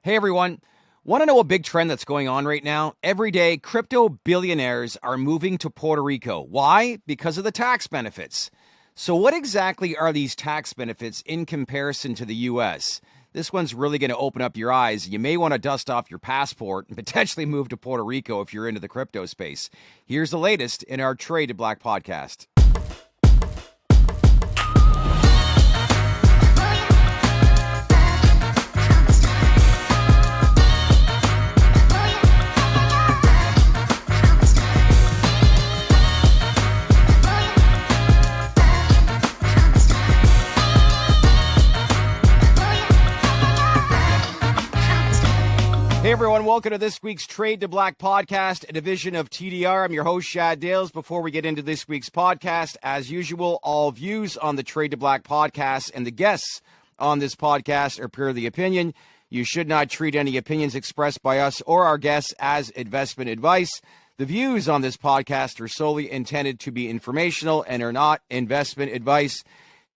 Hey everyone, want to know a big trend that's going on right now? Every day, crypto billionaires are moving to Puerto Rico. Why? Because of the tax benefits. So what exactly are these tax benefits in comparison to the US? This one's really going to open up your eyes. You may want to dust off your passport and potentially move to Puerto Rico if you're into the crypto space. Here's the latest in our Trade to Black podcast. Hey everyone, welcome to this week's Trade to Black podcast, a division of TDR. I'm your host, Shad Dales. Before we get into this week's podcast, as usual, all views on the Trade to Black podcast and the guests on this podcast are purely opinion. You should not treat any opinions expressed by us or our guests as investment advice. The views on this podcast are solely intended to be informational and are not investment advice.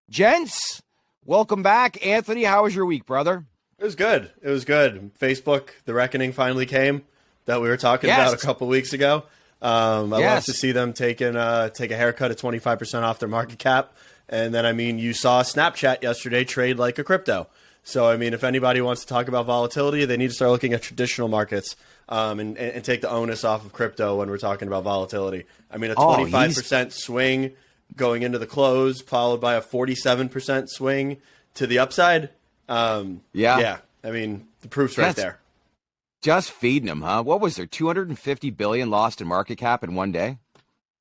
Gents, welcome back. Anthony, how was your week, brother? It was good. It was good. Facebook, the reckoning finally came that we were talking about a couple weeks ago. I love to see them take a haircut of 25% off their market cap. And then, you saw Snapchat yesterday trade like a crypto. So, if anybody wants to talk about volatility, they need to start looking at traditional markets and take the onus off of crypto when we're talking about volatility. A 25% swing going into the close, followed by a 47% swing to the upside. The proof's right there. Just feeding them, huh? What was there? 250 billion lost in market cap in one day?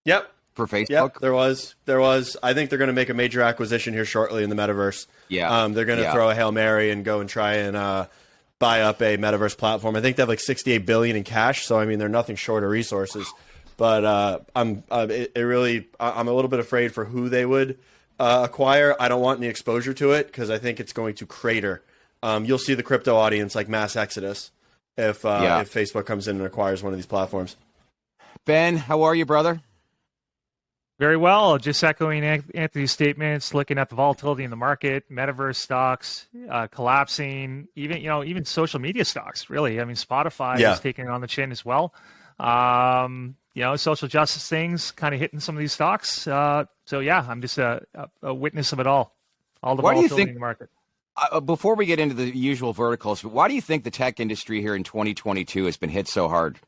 Yep. For Facebook? Yep, there was. I think they're going to make a major acquisition here shortly in the Metaverse. Yeah. They're going to throw a Hail Mary and go and try and buy up a Metaverse platform. I think they have like 68 billion in cash. So, they're nothing short of resources. But I'm a little bit afraid for who they would acquire. I don't want any exposure to it because I think it's going to crater. You'll see the crypto audience like mass exodus if Facebook comes in and acquires one of these platforms. Ben, how are you, brother? Very well. Just echoing Anthony's statements, looking at the volatility in the market, Metaverse stocks collapsing, even social media stocks. Really, Spotify is taking it on the chin as well. Social justice things kind of hitting some of these stocks. I'm just a witness of it all. All the volatility in the market. Before we get into the usual verticals, why do you think the tech industry here in 2022 has been hit so hard?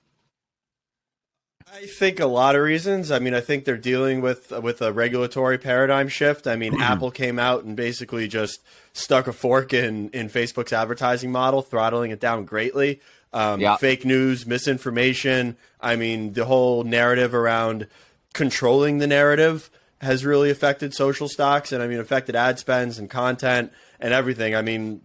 I think a lot of reasons. I think they're dealing with a regulatory paradigm shift. Apple came out and basically just stuck a fork in Facebook's advertising model, throttling it down greatly. Fake news, misinformation. The whole narrative around controlling the narrative has really affected social stocks and affected ad spends and content and everything.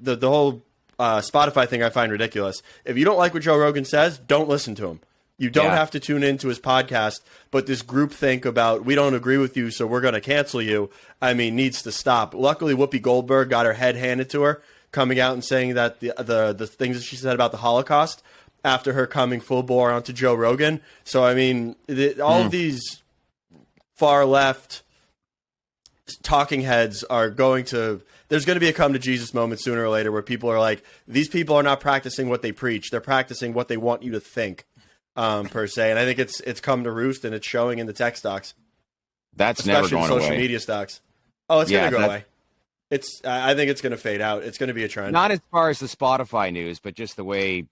The whole Spotify thing I find ridiculous. If you don't like what Joe Rogan says, don't listen to him. You don't have to tune into his podcast, but this groupthink about we don't agree with you, so we're going to cancel you, needs to stop. Luckily, Whoopi Goldberg got her head handed to her, coming out and saying that the things that she said about the Holocaust after her coming full bore onto Joe Rogan. So, all of these far left talking heads are there's going to be a come to Jesus moment sooner or later where people are like, these people are not practicing what they preach. They're practicing what they want you to think. Per se, and I think it's come to roost, and it's showing in the tech stocks. That's especially never going social away. Media stocks. Oh, it's going to go away. I think it's going to fade out. It's going to be a trend. Not as far as the Spotify news, but just the way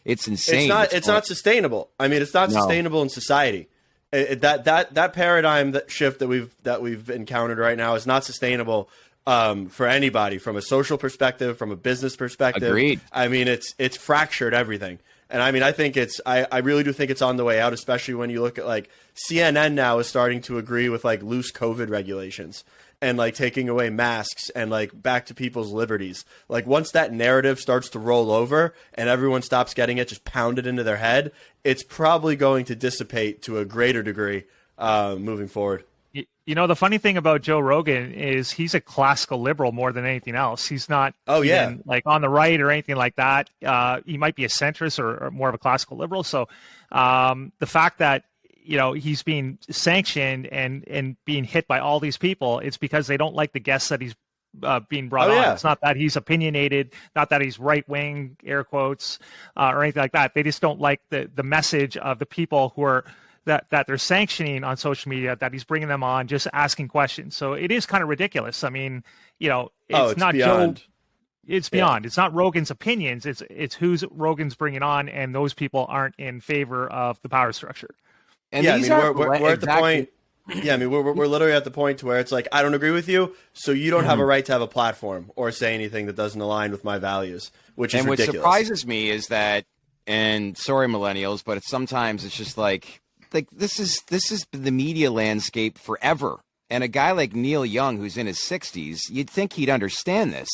it's insane. It's not sustainable. It's not sustainable in society. That paradigm shift that we've encountered right now is not sustainable for anybody from a social perspective, from a business perspective. Agreed. It's fractured everything. And I think I really do think it's on the way out, especially when you look at like CNN now is starting to agree with like loose COVID regulations and like taking away masks and like back to people's liberties. Like once that narrative starts to roll over and everyone stops getting it just pounded into their head, it's probably going to dissipate to a greater degree moving forward. The funny thing about Joe Rogan is he's a classical liberal more than anything else. He's not like on the right or anything like that. He might be a centrist or more of a classical liberal. So the fact that he's being sanctioned and being hit by all these people, it's because they don't like the guests that he's being brought on. Yeah. It's not that he's opinionated, not that he's right wing, air quotes, or anything like that. They just don't like the message of the people who are that they're sanctioning on social media, that he's bringing them on, just asking questions. So it is kind of ridiculous. I mean, it's not beyond. Joe. It's beyond. It's not Rogan's opinions. It's who's Rogan's bringing on, and those people aren't in favor of the power structure. And yeah, these we're at the point. Yeah, I mean, we're literally at the point to where it's like, I don't agree with you, so you don't have a right to have a platform or say anything that doesn't align with my values, which is ridiculous. And what surprises me is that, and sorry, millennials, but sometimes it's just like this is the media landscape forever. And a guy like Neil Young, who's in his 60s, you'd think he'd understand this.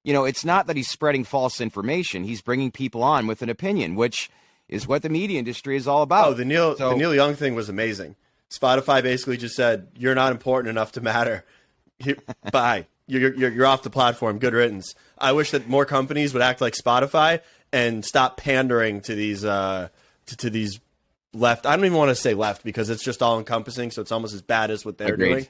It's not that he's spreading false information. He's bringing people on with an opinion, which is what the media industry is all about. Oh, the Neil Young thing was amazing. Spotify basically just said, you're not important enough to matter. Bye. You're off the platform. Good riddance. I wish that more companies would act like Spotify and stop pandering to these to these left. I don't even want to say left because it's just all encompassing. So it's almost as bad as what they're doing.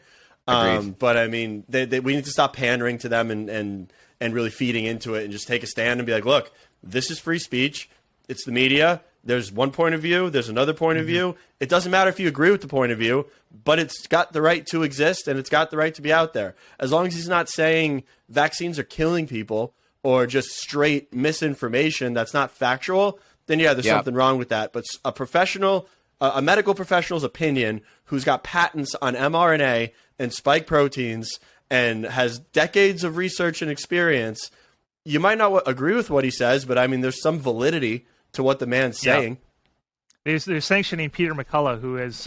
But I mean, we need to stop pandering to them and really feeding into it and just take a stand and be like, look, this is free speech. It's the media. There's one point of view. There's another point of view. It doesn't matter if you agree with the point of view, but it's got the right to exist and it's got the right to be out there. As long as he's not saying vaccines are killing people or just straight misinformation that's not factual, then yeah, there's something wrong with that. But a professional, a medical professional's opinion who's got patents on mRNA and spike proteins and has decades of research and experience, you might not agree with what he says, but I mean, there's some validity to what the man's saying. They're sanctioning Peter McCullough, who's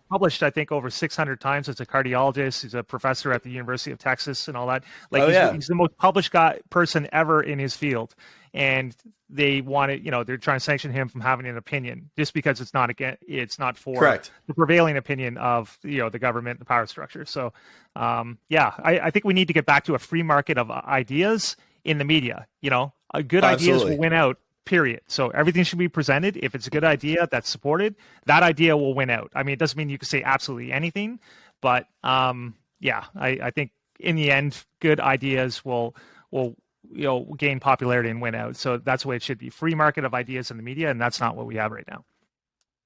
published, I think, over 600 times as a cardiologist. He's a professor at the University of Texas and all that. He's the most published person ever in his field. And they want to, they're trying to sanction him from having an opinion just because it's not for the prevailing opinion of, the government, the power structure. So, I think we need to get back to a free market of ideas in the media. Good ideas will win out. Period. So everything should be presented. If it's a good idea that's supported, that idea will win out. I mean, it doesn't mean you can say absolutely anything, but I think in the end, good ideas will gain popularity and win out. So that's the way it should be. Free market of ideas in the media, and that's not what we have right now.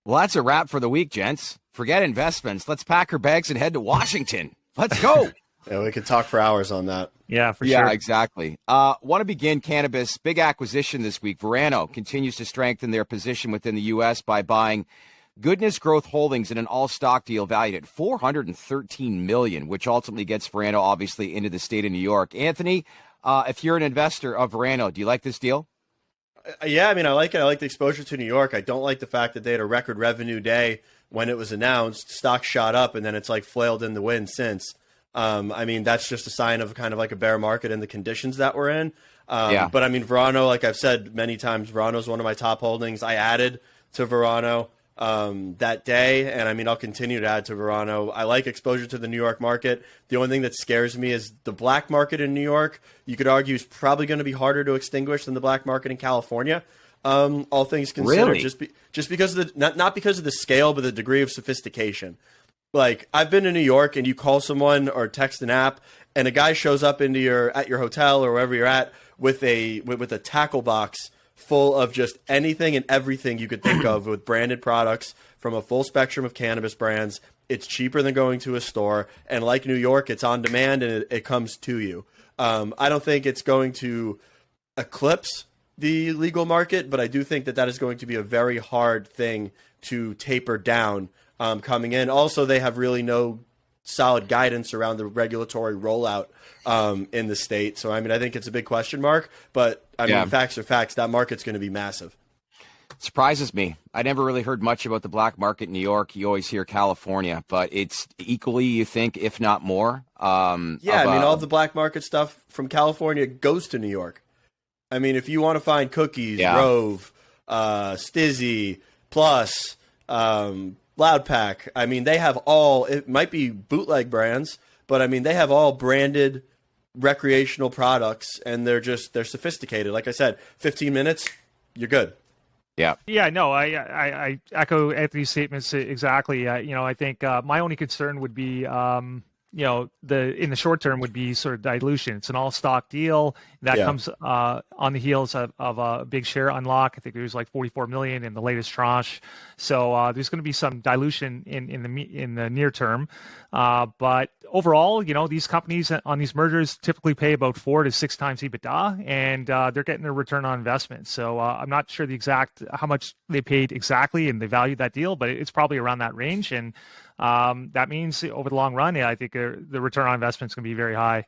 Well, that's a wrap for the week, gents. Forget investments. Let's pack our bags and head to Washington. Let's go. Yeah, we could talk for hours on that. Yeah, for sure. Yeah, exactly. Want to begin cannabis. Big acquisition this week. Verano continues to strengthen their position within the U.S. by buying Goodness Growth Holdings in an all-stock deal valued at $413 million, which ultimately gets Verano, obviously, into the state of New York. Anthony, if you're an investor of Verano, do you like this deal? Yeah, I mean, I like it. I like the exposure to New York. I don't like the fact that they had a record revenue day when it was announced. Stock shot up, and then it's like flailed in the wind since. I mean, that's just a sign of kind of like a bear market and the conditions that we're in. But I mean, Verano, like I've said many times, Verano is one of my top holdings. I added to Verano that day, and I mean, I'll continue to add to Verano. I like exposure to the New York market. The only thing that scares me is the black market in New York. You could argue is probably going to be harder to extinguish than the black market in California. All things considered, really? just because of the not because of the scale, but the degree of sophistication. Like, I've been to New York and you call someone or text an app and a guy shows up at your hotel or wherever you're at with a tackle box full of just anything and everything you could think of with branded products from a full spectrum of cannabis brands. It's cheaper than going to a store. And like New York, it's on demand and it comes to you. I don't think it's going to eclipse the legal market, but I do think that is going to be a very hard thing to taper down coming in. Also, they have really no solid guidance around the regulatory rollout in the state. So, I mean, I think it's a big question mark, but I mean, facts are facts. That market's going to be massive. Surprises me. I never really heard much about the black market in New York. You always hear California, but it's equally, you think, if not more. I mean, all the black market stuff from California goes to New York. I mean, if you want to find Cookies, Rove, Stizzy, Plus, Loud Pack, I mean, they have all, it might be bootleg brands, but I mean, they have all branded recreational products and they're sophisticated. Like I said, 15 minutes, you're good. Yeah. Yeah, no, I echo Anthony's statements exactly. I think my only concern would be, in the short term would be sort of dilution. It's an all stock deal that comes on the heels of a big share unlock. I think there's like 44 million in the latest tranche. So there's going to be some dilution in the near term. But overall, these companies on these mergers typically pay about 4 to 6 times EBITDA, and they're getting their return on investment. So I'm not sure how much they paid exactly and they valued that deal, but it's probably around that range. And that means over the long run, I think the return on investment is going to be very high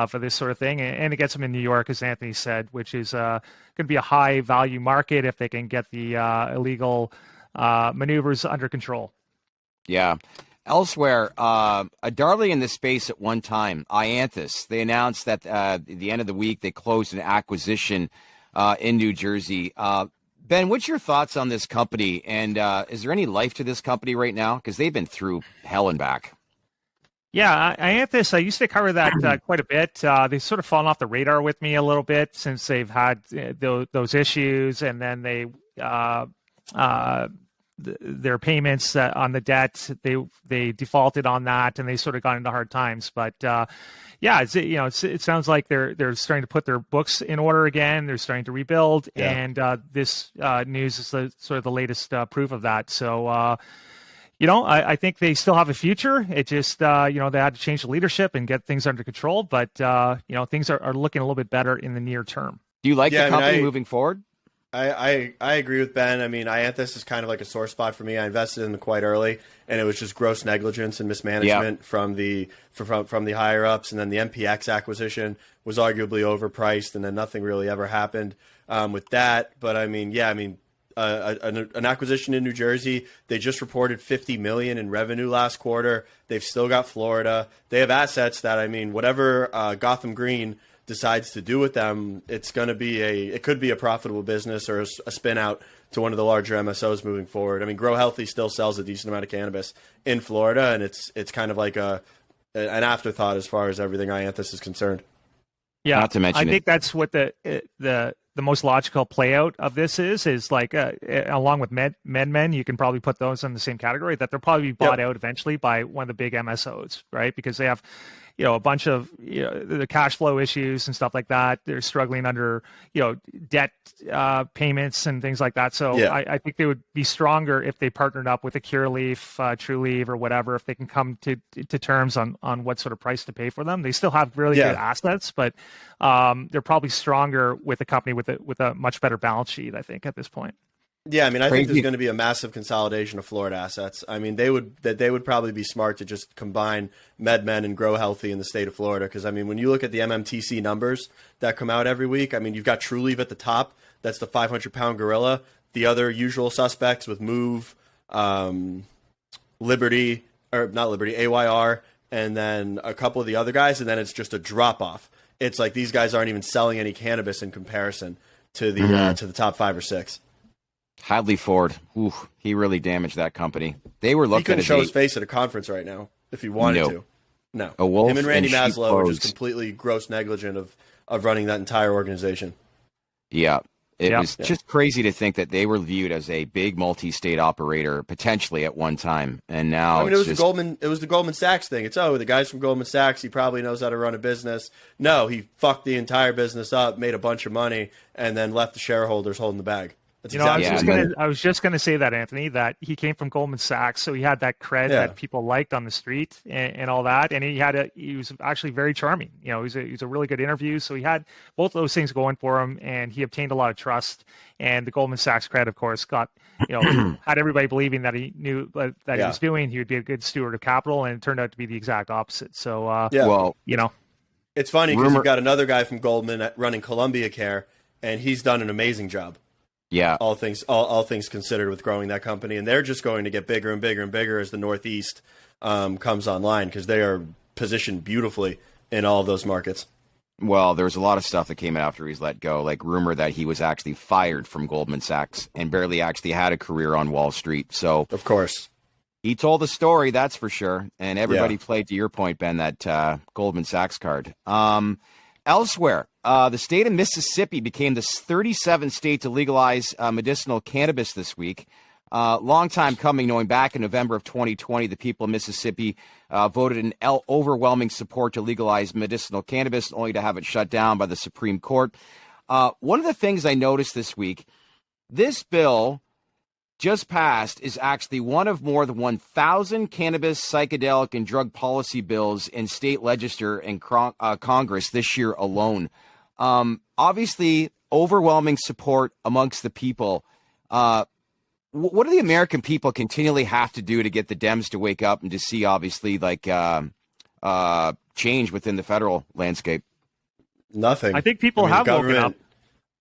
for this sort of thing. And it gets them in New York, as Anthony said, which is going to be a high value market if they can get the illegal maneuvers under control. Yeah. Elsewhere, a darling in this space at one time, Ianthus, they announced that at the end of the week they closed an acquisition in New Jersey. Ben, what's your thoughts on this company? And is there any life to this company right now? Because they've been through hell and back. Yeah, Ianthus, I used to cover that quite a bit. They've sort of fallen off the radar with me a little bit since they've had those issues, and then their payments on the debt, they defaulted on that, and they sort of got into hard times. But it sounds like they're starting to put their books in order again. They're starting to rebuild, and this news is sort of the latest proof of that. So, I think they still have a future. It just, they had to change the leadership and get things under control. But things are looking a little bit better in the near term. Do you like the company moving forward? I agree with Ben. I mean, Ianthus is kind of like a sore spot for me. I invested in them quite early, and it was just gross negligence and mismanagement from the higher ups. And then the MPX acquisition was arguably overpriced, and then nothing really ever happened with that. But I mean, an acquisition in New Jersey. They just reported $50 million in revenue last quarter. They've still got Florida. They have assets that, I mean, whatever Gotham Green decides to do with them, it could be a profitable business or a spin out to one of the larger MSOs moving forward. I mean, Grow Healthy still sells a decent amount of cannabis in Florida, and it's kind of like an afterthought as far as everything Ianthus is concerned. Yeah, not to mention I think that's what the most logical play out of this is like along with MedMen, you can probably put those in the same category, that they'll probably be bought out eventually by one of the big MSOs, right? Because they have a bunch of the cash flow issues and stuff like that. They're struggling under debt payments and things like that. So I think they would be stronger if they partnered up with a Cureleaf, Trulieve, or whatever. If they can come to terms on what sort of price to pay for them, they still have really good assets, but they're probably stronger with a company with a much better balance sheet, I think, at this point. Yeah, I mean, I think there's going to be a massive consolidation of Florida assets. I mean, they would probably be smart to just combine MedMen and Grow Healthy in the state of Florida. Because, I mean, when you look at the MMTC numbers that come out every week, I mean, you've got Trulieve at the top. That's the 500-pound gorilla. The other usual suspects with Move, Liberty, or not Liberty, AYR, and then a couple of the other guys, and then it's just a drop-off. It's like these guys aren't even selling any cannabis in comparison to the top 5 or 6. Hadley Ford, he really damaged that company. They were looking. He couldn't show his face at a conference right now if he wanted to. No, a wolf. Him and Randy and Maslow were just completely gross negligent of running that entire organization. Yeah, it was just crazy to think that they were viewed as a big multi-state operator potentially at one time, and now it was the Goldman Sachs thing. It's the guy's from Goldman Sachs. He probably knows how to run a business. No, he fucked the entire business up, made a bunch of money, and then left the shareholders holding the bag. I was just going to say that, Anthony, that he came from Goldman Sachs, so he had that cred that people liked on the street and all that, and he was actually very charming. He was a really good interview, so he had both those things going for him, and he obtained a lot of trust. And the Goldman Sachs cred, of course, got had everybody believing that he knew that he was doing. He would be a good steward of capital, and it turned out to be the exact opposite. So, it's funny because you've got another guy from Goldman running Columbia Care, and he's done an amazing job. Yeah, all things considered with growing that company, and they're just going to get bigger and bigger and bigger as the Northeast comes online because they are positioned beautifully in all of those markets. Well, there was a lot of stuff that came out after he's let go, like rumor that he was actually fired from Goldman Sachs and barely actually had a career on Wall Street. So, of course, he told the story, that's for sure, and everybody played, to your point, Ben, that Goldman Sachs card. Elsewhere, the state of Mississippi became the 37th state to legalize medicinal cannabis this week. Long time coming, knowing back in November of 2020, the people of Mississippi voted in overwhelming support to legalize medicinal cannabis, only to have it shut down by the Supreme Court. One of the things I noticed this week, this bill just passed is actually one of more than 1,000 cannabis, psychedelic, and drug policy bills in state legislature and Congress this year alone. Obviously, overwhelming support amongst the people. What do the American people continually have to do to get the Dems to wake up and to see, obviously, like change within the federal landscape? Nothing. I think people have woken up.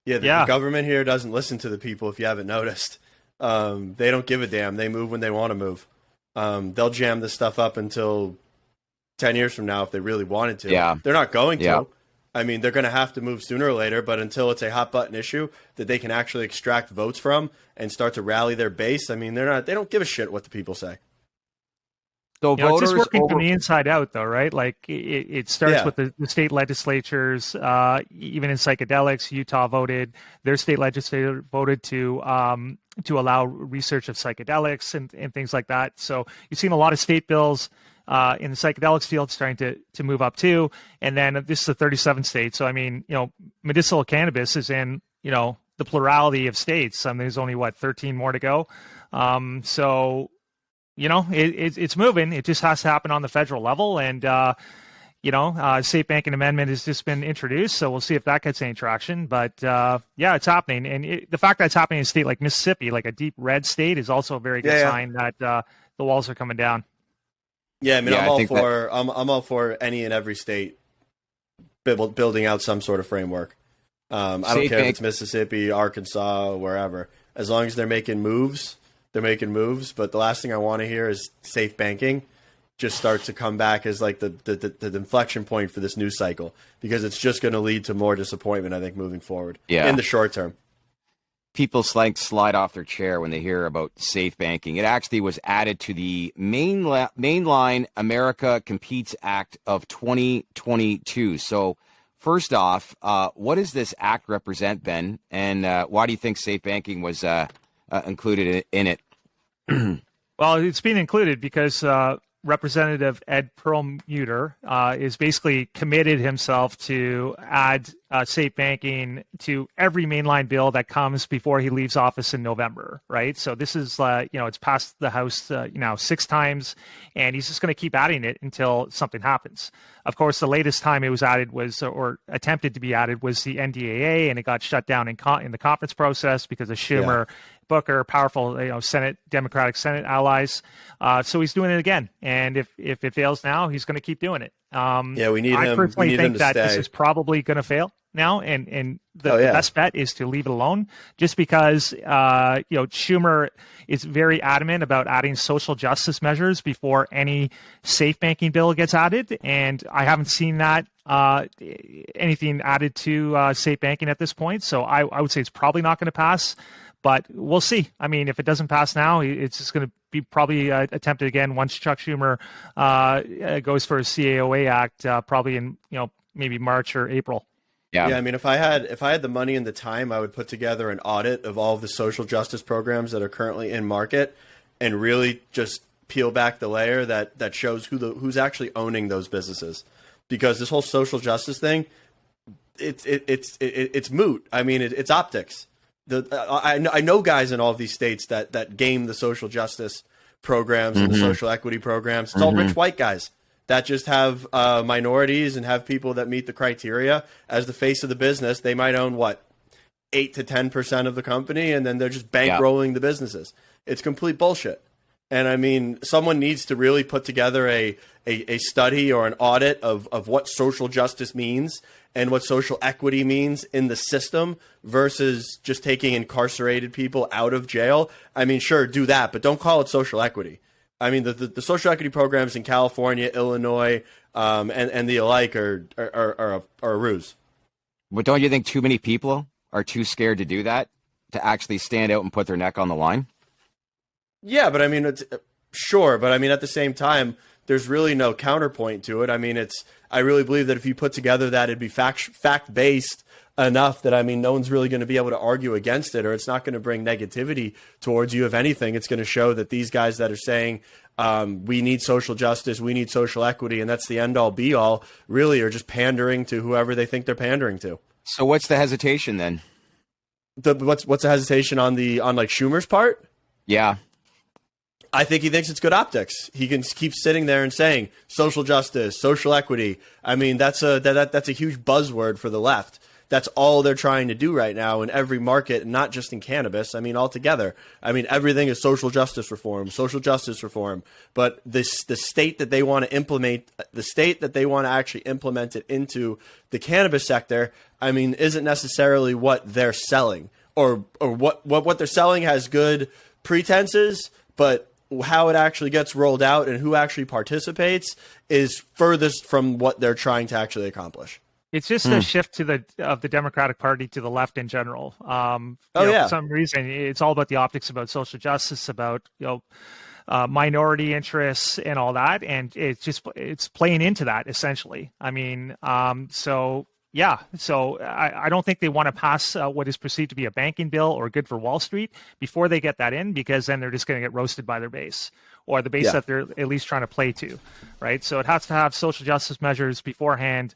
Yeah, the government here doesn't listen to the people, if you haven't noticed. They don't give a damn. They move when they want to move. They'll jam this stuff up until 10 years from now if they really wanted to. Yeah. They're not going to. I mean, they're going to have to move sooner or later, but until it's a hot button issue that they can actually extract votes from and start to rally their base, I mean, they don't give a shit what the people say. So it's just working from the inside out, though, right? Like it starts with the state legislatures. Even in psychedelics, Utah voted. Their state legislature voted to allow research of psychedelics and things like that. So you've seen a lot of state bills in the psychedelics field starting to move up too. And then this is the 37th state. So I mean, medicinal cannabis is in the plurality of states. I mean, there's only 13 more to go. So. It's moving. It just has to happen on the federal level. And, safe banking amendment has just been introduced. So we'll see if that gets any traction. But, it's happening. And the fact that it's happening in a state like Mississippi, like a deep red state, is also a very good sign that the walls are coming down. Yeah, I mean, I'm all for any and every state building out some sort of framework. I don't care if it's Mississippi, Arkansas, wherever. As long as they're making moves. They're making moves, but the last thing I want to hear is safe banking just start to come back as like the inflection point for this news cycle, because it's just going to lead to more disappointment, I think, moving forward in the short term. People slide off their chair when they hear about safe banking. It actually was added to the Mainline America Competes Act of 2022. So first off, what does this act represent, Ben? And why do you think safe banking was included in it? Well, it's being included because Representative Ed Perlmutter is basically committed himself to add safe banking to every mainline bill that comes before he leaves office in November, right? So this is, it's passed the House, 6 times, and he's just going to keep adding it until something happens. Of course, the latest time it was added or attempted to be added was the NDAA, and it got shut down in the conference process because of Schumer, Booker, powerful, Democratic Senate allies. So he's doing it again, and if it fails now, he's going to keep doing it. We need him. I personally think that stay. This is probably going to fail now, and the best bet is to leave it alone, just because Schumer is very adamant about adding social justice measures before any safe banking bill gets added, and I haven't seen that anything added to safe banking at this point. So I would say it's probably not going to pass. But we'll see. I mean, if it doesn't pass now, it's just going to be probably attempted again once Chuck Schumer goes for a CAOA Act, probably in maybe March or April. Yeah. I mean, if I had the money and the time, I would put together an audit of all of the social justice programs that are currently in market, and really just peel back the layer that shows who's actually owning those businesses. Because this whole social justice thing, it's moot. I mean, it's optics. I know guys in all of these states that game the social justice programs and the social equity programs. It's all rich white guys that just have minorities and have people that meet the criteria as the face of the business. They might own 8 to 10% of the company, and then they're just bankrolling the businesses. It's complete bullshit. And I mean, someone needs to really put together a study or an audit of what social justice means and what social equity means in the system versus just taking incarcerated people out of jail. I mean, sure, do that, but don't call it social equity. I mean, the social equity programs in California, Illinois, and the alike are a ruse. But don't you think too many people are too scared to do that, to actually stand out and put their neck on the line? Yeah, but I mean, at the same time, there's really no counterpoint to it. I mean, I really believe that if you put together that it'd be fact-based enough that, I mean, no one's really going to be able to argue against it, or it's not going to bring negativity towards you. If anything, it's going to show that these guys that are saying we need social justice, we need social equity, and that's the end all be all, really are just pandering to whoever they think they're pandering to. So what's the hesitation then? What's the hesitation on like Schumer's part? Yeah. I think he thinks it's good optics. He can keep sitting there and saying social justice, social equity. I mean, that's a huge buzzword for the left. That's all they're trying to do right now in every market, not just in cannabis. I mean, altogether. I mean, everything is social justice reform, social justice reform. But the state that they want to implement, the state that they want to actually implement it into the cannabis sector, I mean, isn't necessarily what they're selling, or what they're selling has good pretenses, but how it actually gets rolled out and who actually participates is furthest from what they're trying to actually accomplish. It's just a shift of the Democratic Party to the left in general. For some reason, it's all about the optics, about social justice, about minority interests and all that, and it's playing into that essentially. I mean, so I don't think they want to pass what is perceived to be a banking bill or good for Wall Street before they get that in, because then they're just going to get roasted by their base, or the base that they're at least trying to play to, right? So it has to have social justice measures beforehand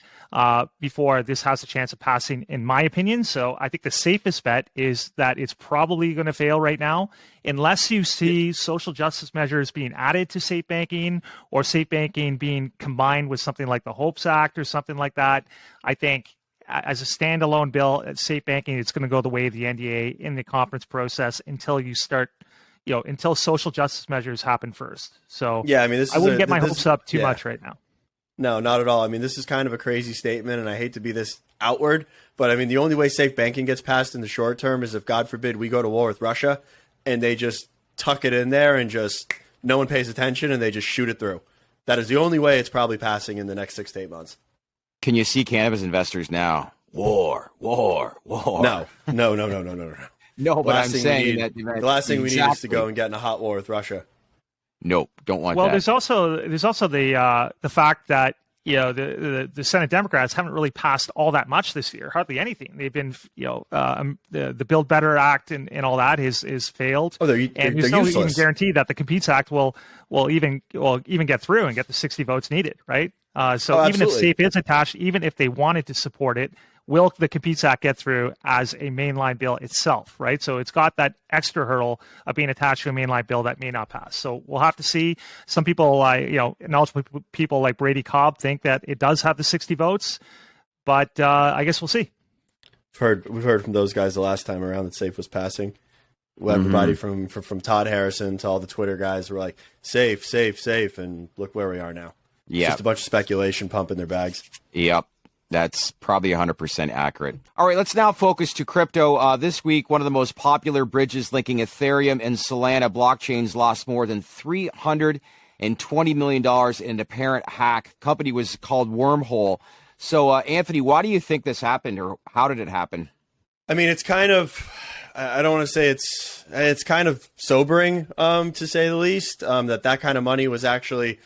before this has a chance of passing, in my opinion. So I think the safest bet is that it's probably going to fail right now, unless you see social justice measures being added to safe banking, or safe banking being combined with something like the HOPES Act or something like that. I think as a standalone bill, safe banking, it's going to go the way of the NDA in the conference process until you start, until social justice measures happen first. So yeah, I mean, I wouldn't get my hopes up too much right now. No, not at all. I mean, this is kind of a crazy statement, and I hate to be this outward, but I mean, the only way safe banking gets passed in the short term is if, God forbid, we go to war with Russia and they just tuck it in there and just no one pays attention and they just shoot it through. That is the only way it's probably passing in the next 6 to 8 months. Can you see cannabis investors now? War. No. No, but I'm saying that the last thing we need is to go and get in a hot war with Russia. Nope, don't want that. Well, there's also the fact that the Senate Democrats haven't really passed all that much this year, hardly anything. They've been the Build Better Act and all that is failed. Oh, and there's no even guarantee that the Competes Act will even get through and get the 60 votes needed, right? So even if SAFE is attached, even if they wanted to support it, will the Competes Act get through as a mainline bill itself, right? So it's got that extra hurdle of being attached to a mainline bill that may not pass. So we'll have to see. Some people, knowledgeable people like Brady Cobb think that it does have the 60 votes, but I guess we'll see. We've heard from those guys the last time around that SAFE was passing. Well, everybody from Todd Harrison to all the Twitter guys were like, safe, and look where we are now. Yeah, just a bunch of speculation pumping their bags. Yep. That's probably 100% accurate. All right, let's now focus to crypto. This week, one of the most popular bridges linking Ethereum and Solana blockchains lost more than $320 million in an apparent hack. The company was called Wormhole. So, Anthony, why do you think this happened, or how did it happen? I mean, it's kind of, I don't want to say it's kind of sobering, to say the least, that kind of money was actually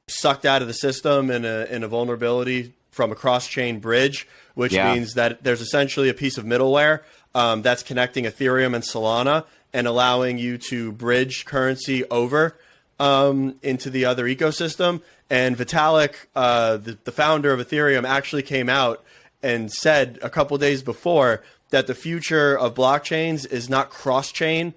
sucked out of the system in a vulnerability from a cross-chain bridge, which means that there's essentially a piece of middleware that's connecting Ethereum and Solana and allowing you to bridge currency over into the other ecosystem. And Vitalik, the founder of Ethereum, actually came out and said a couple days before that the future of blockchains is not cross-chain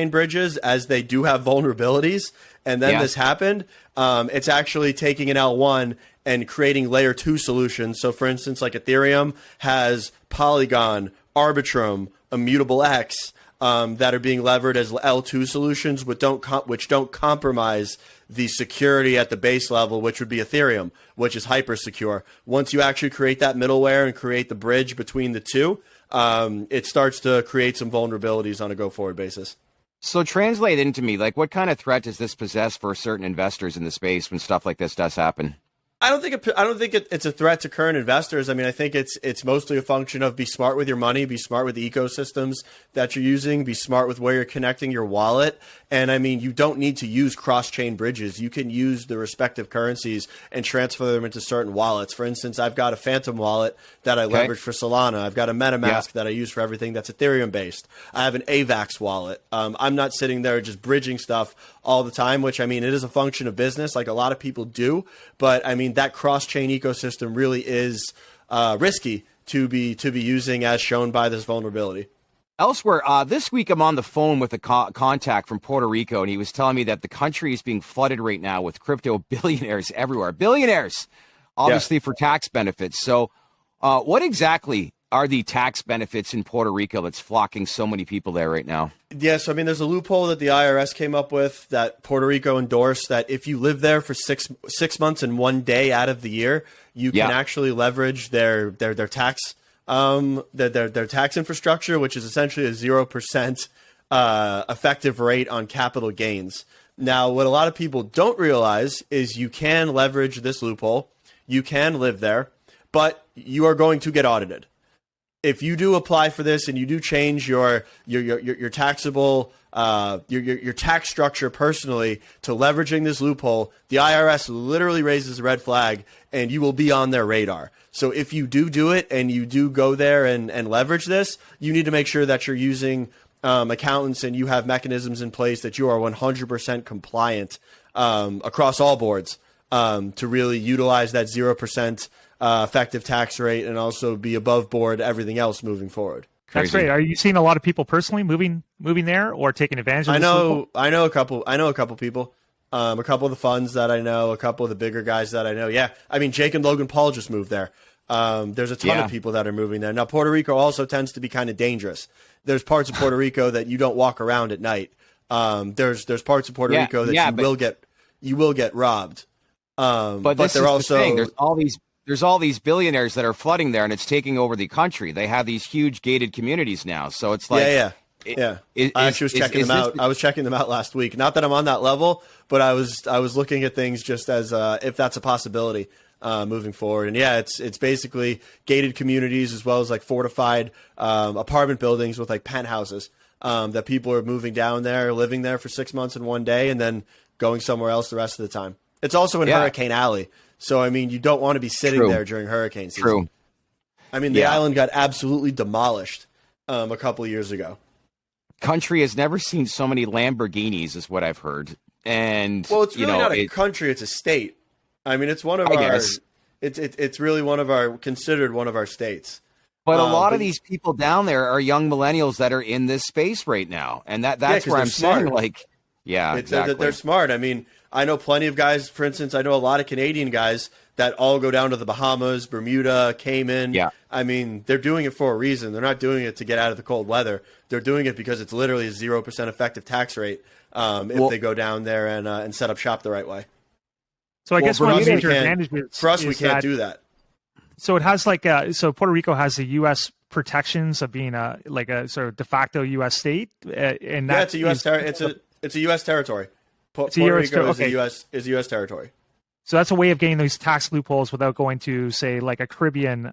bridges, as they do have vulnerabilities. And then this happened. It's actually taking an L1 and creating layer 2 solutions. So, for instance, like Ethereum has Polygon, Arbitrum, Immutable X that are being levered as L2 solutions, which don't compromise the security at the base level, which would be Ethereum, which is hyper secure. Once you actually create that middleware and create the bridge between the two, it starts to create some vulnerabilities on a go-forward basis. So translate into me, like, what kind of threat does this possess for certain investors in the space when stuff like this does happen? I don't think it's a threat to current investors. I mean, I think it's mostly a function of be smart with your money, be smart with the ecosystems that you're using, be smart with where you're connecting your wallet. And I mean, you don't need to use cross-chain bridges. You can use the respective currencies and transfer them into certain wallets. For instance, I've got a Phantom wallet that I leverage for Solana. I've got a MetaMask that I use for everything that's Ethereum based. I have an AVAX wallet. I'm not sitting there just bridging stuff all the time, which I mean, it is a function of business like a lot of people do. But I mean, that cross-chain ecosystem really is risky to be using as shown by this vulnerability. Elsewhere, this week I'm on the phone with a contact from Puerto Rico, and he was telling me that the country is being flooded right now with crypto billionaires everywhere. Billionaires, obviously for tax benefits. So what exactly are the tax benefits in Puerto Rico that's flocking so many people there right now? Yeah, so I mean, there's a loophole that the IRS came up with that Puerto Rico endorsed, that if you live there for six months and 1 day out of the year, you can actually leverage their tax their tax infrastructure, which is essentially a 0% effective rate on capital gains. Now, what a lot of people don't realize is you can leverage this loophole, you can live there, but you are going to get audited. If you do apply for this and you do change your taxable your tax structure personally to leveraging this loophole, the IRS literally raises a red flag and you will be on their radar. So if you do it and you do go there and leverage this, you need to make sure that you're using accountants and you have mechanisms in place that you are 100% compliant across all boards to really utilize that 0% effective tax rate and also be above board everything else moving forward. That's great. Are you seeing a lot of people personally moving there or taking advantage of this? I know a couple people. A couple of the funds that I know, a couple of the bigger guys that I know. Yeah, I mean, Jake and Logan Paul just moved there. There's a ton of people that are moving there. Now, Puerto Rico also tends to be kind of dangerous. There's parts of Puerto Rico that you don't walk around at night. There's parts of Puerto Rico that you will get robbed. But they're also the thing. There's all these billionaires that are flooding there, and it's taking over the country. They have these huge gated communities now, so it's like I actually was checking them out. I was checking them out last week. Not that I'm on that level, but I was looking at things just as if that's a possibility moving forward. And yeah, it's basically gated communities as well as like fortified apartment buildings with like penthouses that people are moving down there, living there for 6 months and 1 day, and then going somewhere else the rest of the time. It's also in Hurricane Alley. So, I mean, you don't want to be sitting there during hurricane season. True. I mean, the island got absolutely demolished a couple of years ago. Country has never seen so many Lamborghinis, is what I've heard. And well, it's really not a country; it's a state. I mean, it's one of our. It's really considered one of our states. But a lot of these people down there are young millennials that are in this space right now, and that's where I'm saying, like, exactly. They're smart. I mean, I know plenty of guys. For instance, I know a lot of Canadian guys that all go down to the Bahamas, Bermuda, Cayman. Yeah. I mean, they're doing it for a reason. They're not doing it to get out of the cold weather. They're doing it because it's literally a 0% effective tax rate if they go down there and set up shop the right way. So I guess one of the major advantages for us, we can't do that. So it has so Puerto Rico has the U.S. protections of being a sort of de facto U.S. state, and it's a U.S. it's a U.S. territory. Puerto Rico is a U.S. territory. So that's a way of getting those tax loopholes without going to, say, like a Caribbean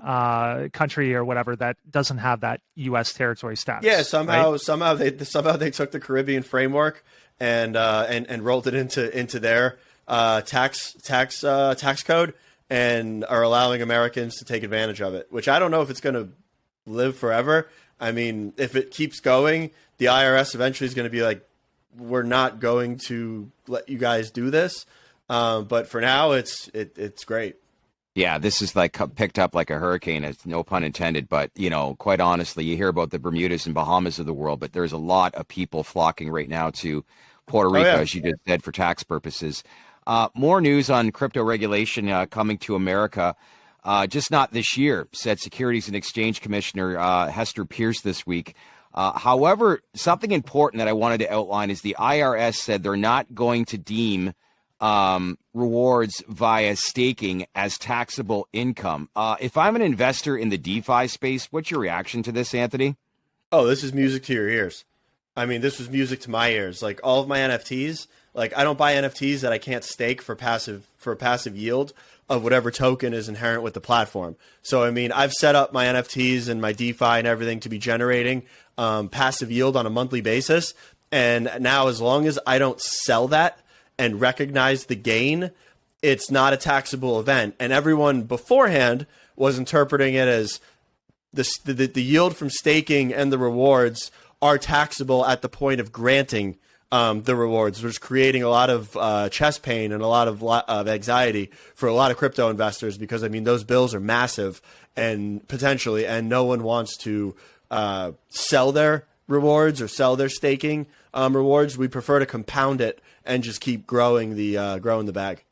country or whatever that doesn't have that U.S. territory status. Yeah, somehow they took the Caribbean framework and rolled it into their tax code and are allowing Americans to take advantage of it. Which I don't know if it's going to live forever. I mean, if it keeps going, the IRS eventually is going to be like, we're not going to let you guys do this. But for now, it's great. Yeah, this is like picked up like a hurricane. It's no pun intended. But, quite honestly, you hear about the Bermudas and Bahamas of the world, but there's a lot of people flocking right now to Puerto Rico, as you just said, for tax purposes. More news on crypto regulation coming to America. Just not this year, said Securities and Exchange Commissioner Hester Pierce this week. However, something important that I wanted to outline is the IRS said they're not going to deem rewards via staking as taxable income. If I'm an investor in the DeFi space, what's your reaction to this, Anthony? Oh, this is music to your ears. I mean, this was music to my ears. Like all of my NFTs, like I don't buy NFTs that I can't stake for a passive yield of whatever token is inherent with the platform. So, I mean, I've set up my NFTs and my DeFi and everything to be generating passive yield on a monthly basis. And now, as long as I don't sell that and recognize the gain, it's not a taxable event. And everyone beforehand was interpreting it as the yield from staking and the rewards are taxable at the point of granting the rewards, which is creating a lot of chest pain and a lot of anxiety for a lot of crypto investors, because I mean those bills are massive and potentially, and no one wants to sell their rewards or sell their staking rewards. We prefer to compound it and just keep growing the bag.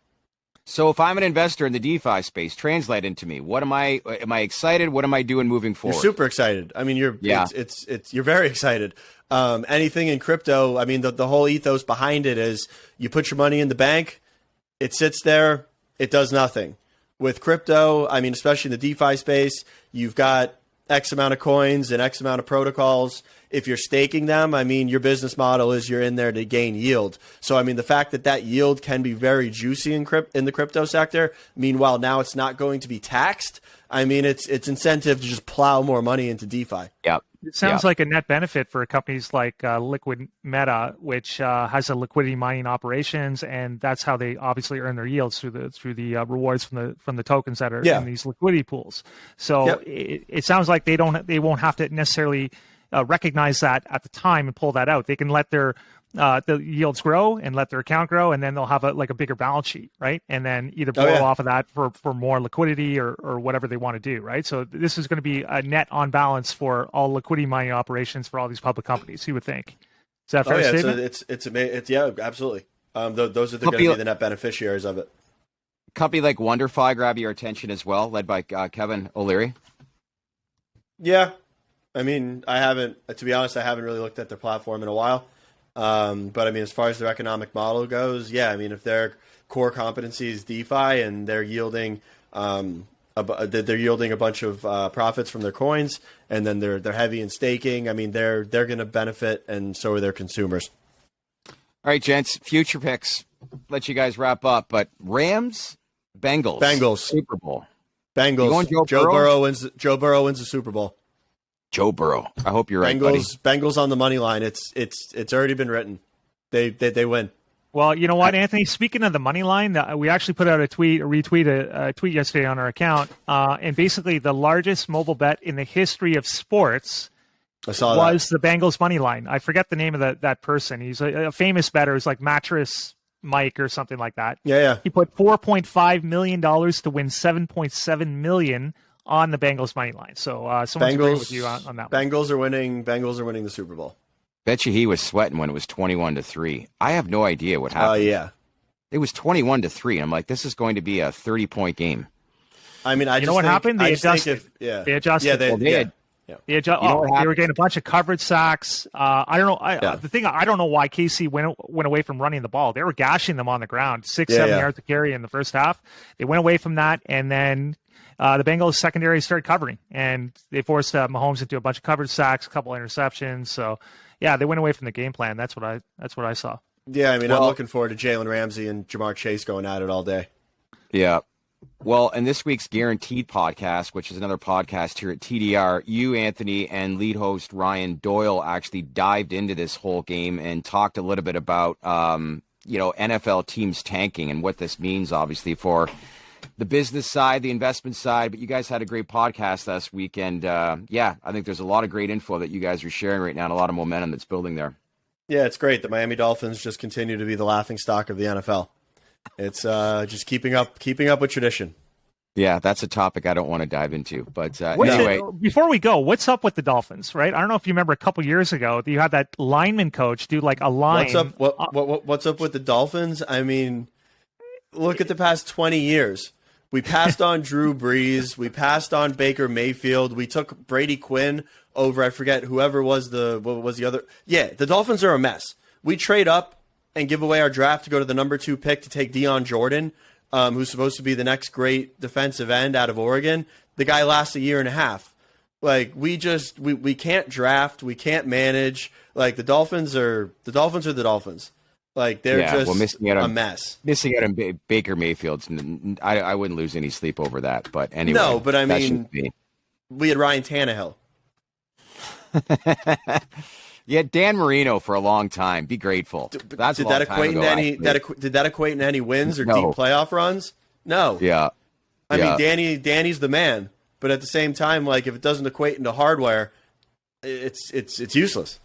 So if I'm an investor in the DeFi space, translate into me. What am I excited? What am I doing moving forward? You're super excited. I mean, you're very excited. Anything in crypto, I mean, the whole ethos behind it is you put your money in the bank, it sits there, it does nothing. With crypto, I mean, especially in the DeFi space, you've got X amount of coins and X amount of protocols. If you're staking them, I mean, your business model is you're in there to gain yield. So, I mean, the fact that yield can be very juicy in the crypto sector, meanwhile, now it's not going to be taxed. I mean, it's incentive to just plow more money into DeFi. Yep. It sounds like a net benefit for companies like Liquid Meta, which has a liquidity mining operations, and that's how they obviously earn their yields through the rewards from the tokens that are in these liquidity pools. So it sounds like they won't have to necessarily recognize that at the time and pull that out. They can let their the yields grow and let their account grow, and then they'll have a bigger balance sheet, right? And then either borrow off of that for more liquidity or whatever they want to do, right? So this is going to be a net on balance for all liquidity mining operations for all these public companies, you would think. Is that a fair statement? It's absolutely. Those are going to be the net beneficiaries of it. A company like WonderFi grab your attention as well, led by Kevin O'Leary? Yeah. I mean, to be honest, I haven't really looked at their platform in a while. But I mean, as far as their economic model goes, I mean, if their core competency is DeFi and they're yielding a bunch of profits from their coins, and then they're heavy in staking, I mean, they're going to benefit, and so are their consumers. All right, gents, future picks. Let you guys wrap up, but Rams, Bengals, Super Bowl. Bengals. Joe Burrow wins the Super Bowl. Joe Burrow. I hope you're right, buddy. Bengals on the money line. It's already been written. They win. Well, you know what, Anthony? Speaking of the money line, we actually put out a tweet yesterday on our account, and basically the largest mobile bet in the history of sports was the Bengals money line. I forget the name of that person. He's a famous bettor. He's like Mattress Mike or something like that. Yeah. He put $4.5 million to win $7.7 million on the Bengals money line. So someone's agreeing with you on that one. Bengals are winning the Super Bowl. Bet you he was sweating when it was 21-3. I have no idea what happened. It was 21-3. I'm like, this is going to be a 30-point game. I mean, what happened? They adjusted. They adjusted. They did. They were getting a bunch of coverage sacks. I don't know. The thing, I don't know why KC went away from running the ball. They were gashing them on the ground, 6-7 yards to carry in the first half. They went away from that, and then the Bengals secondary started covering, and they forced Mahomes into a bunch of coverage sacks, a couple interceptions. So, they went away from the game plan. That's what I saw. Yeah, I mean, I'm looking forward to Jalen Ramsey and Jamar Chase going at it all day. Yeah. Well, in this week's Guaranteed podcast, which is another podcast here at TDR, you, Anthony, and lead host Ryan Doyle actually dived into this whole game and talked a little bit about, NFL teams tanking and what this means, obviously, for the business side, the investment side. But you guys had a great podcast last week, and I think there's a lot of great info that you guys are sharing right now and a lot of momentum that's building there. Yeah, it's great. The Miami Dolphins just continue to be the laughingstock of the NFL. It's just keeping up with tradition. Yeah, that's a topic I don't want to dive into. But anyway, before we go, what's up with the Dolphins? Right? I don't know if you remember a couple years ago, you had that lineman coach do like a line. What's up with the Dolphins? I mean, look at the past 20 years. We passed on Drew Brees. We passed on Baker Mayfield. We took Brady Quinn over, I forget, whoever was what was the other. Yeah, the Dolphins are a mess. We trade up and give away our draft to go to the number 2 pick to take Deion Jordan, who's supposed to be the next great defensive end out of Oregon. The guy lasts a year and a half. Like we can't draft, we can't manage. Like the Dolphins are the Dolphins. Like they're just a mess. Missing out on Baker Mayfield's. I wouldn't lose any sleep over that. But anyway, no. But I mean, we had Ryan Tannehill. Yeah, Dan Marino for a long time. Be grateful. Did that equate in any wins or deep playoff runs? No. Yeah. I mean, Danny's the man, but at the same time, like if it doesn't equate into hardware, it's useless.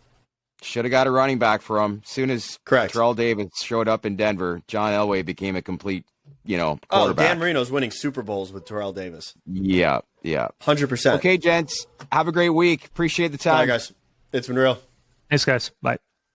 Should have got a running back for him. Soon as Terrell Davis showed up in Denver, John Elway became a complete, quarterback. Oh, Dan Marino's winning Super Bowls with Terrell Davis. Yeah. 100%. Okay, gents. Have a great week. Appreciate the time. All right, guys. It's been real. Thanks, guys. Bye.